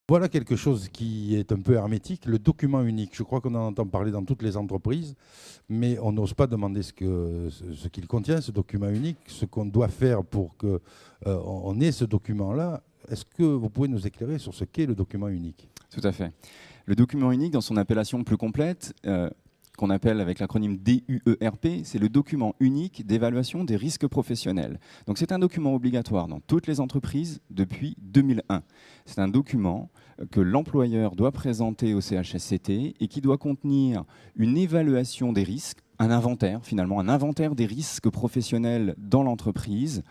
Voilà quelque chose qui est un peu hermétique, le document unique. Je crois qu'on en entend parler dans toutes les entreprises, mais on n'ose pas demander ce qu'il contient, ce document unique, ce qu'on doit faire pour qu'on on ait ce document-là. Est-ce que vous pouvez nous éclairer sur ce qu'est le document unique? Tout à fait. Le document unique, dans son appellation plus complète, qu'on appelle avec l'acronyme DUERP, c'est le document unique d'évaluation des risques professionnels. Donc c'est un document obligatoire dans toutes les entreprises depuis 2001. C'est un document que l'employeur doit présenter au CHSCT et qui doit contenir une évaluation des risques, un inventaire finalement, un inventaire des risques professionnels dans l'entreprise,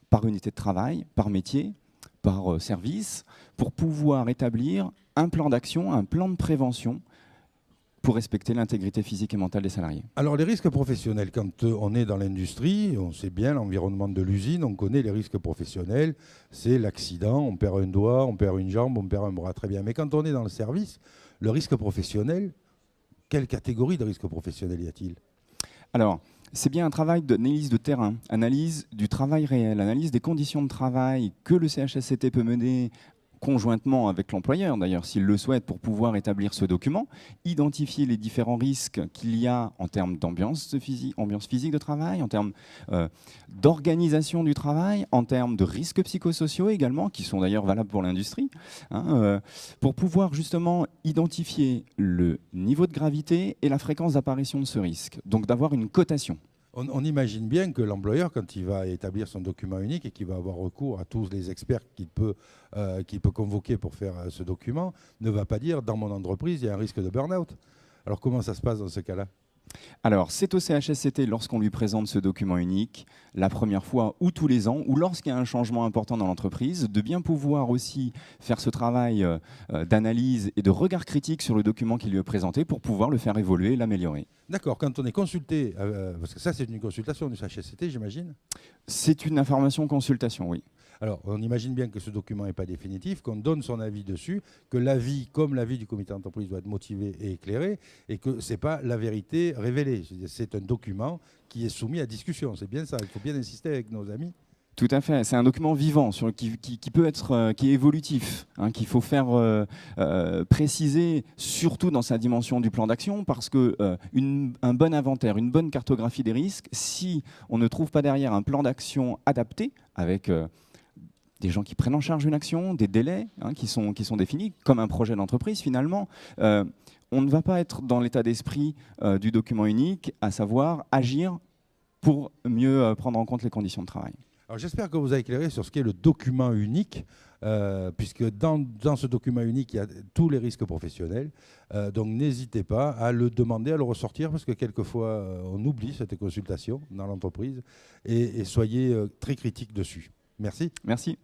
par unité de travail, par métier, par service, pour pouvoir établir un plan d'action, un plan de prévention pour respecter l'intégrité physique et mentale des salariés. Alors les risques professionnels, quand on est dans l'industrie, on sait bien l'environnement de l'usine, on connaît les risques professionnels, c'est l'accident, on perd un doigt, on perd une jambe, on perd un bras, très bien. Mais quand on est dans le service, le risque professionnel, quelle catégorie de risque professionnel y a-t-il? Alors, c'est bien un travail d'analyse de terrain, analyse du travail réel, analyse des conditions de travail que le CHSCT peut mener conjointement avec l'employeur, d'ailleurs, s'il le souhaite, pour pouvoir établir ce document, identifier les différents risques qu'il y a en termes d'ambiance physique de travail, en termes d'organisation du travail, en termes de risques psychosociaux également, qui sont d'ailleurs valables pour l'industrie, hein, pour pouvoir justement identifier le niveau de gravité et la fréquence d'apparition de ce risque, donc d'avoir une cotation. On imagine bien que l'employeur, quand il va établir son document unique et qu'il va avoir recours à tous les experts qu'il peut convoquer pour faire ce document, ne va pas dire « dans mon entreprise, il y a un risque de burn-out ». Alors comment ça se passe dans ce cas-là? Alors, c'est au CHSCT, lorsqu'on lui présente ce document unique, la première fois ou tous les ans, ou lorsqu'il y a un changement important dans l'entreprise, de bien pouvoir aussi faire ce travail d'analyse et de regard critique sur le document qui lui est présenté pour pouvoir le faire évoluer et l'améliorer. D'accord, quand on est consulté, parce que ça c'est une consultation du CHSCT, j'imagine? C'est une information consultation, oui. Alors, on imagine bien que ce document n'est pas définitif, qu'on donne son avis dessus, que l'avis, comme l'avis du comité d'entreprise, doit être motivé et éclairé, et que ce n'est pas la vérité révélée. C'est un document qui est soumis à discussion. C'est bien ça, il faut bien insister avec nos amis. Tout à fait. C'est un document vivant qui peut être, qui est évolutif, hein, qu'il faut faire préciser, surtout dans sa dimension du plan d'action, parce que un bon inventaire, une bonne cartographie des risques, si on ne trouve pas derrière un plan d'action adapté avec des gens qui prennent en charge une action, des délais hein, qui sont définis, comme un projet d'entreprise finalement, on ne va pas être dans l'état d'esprit du document unique, à savoir agir pour mieux prendre en compte les conditions de travail. Alors j'espère que vous avez éclairé sur ce qu'est le document unique, puisque dans ce document unique, il y a tous les risques professionnels. Donc n'hésitez pas à le demander, à le ressortir, parce que quelquefois, on oublie cette consultation dans l'entreprise, et soyez très critique dessus. Merci. Merci.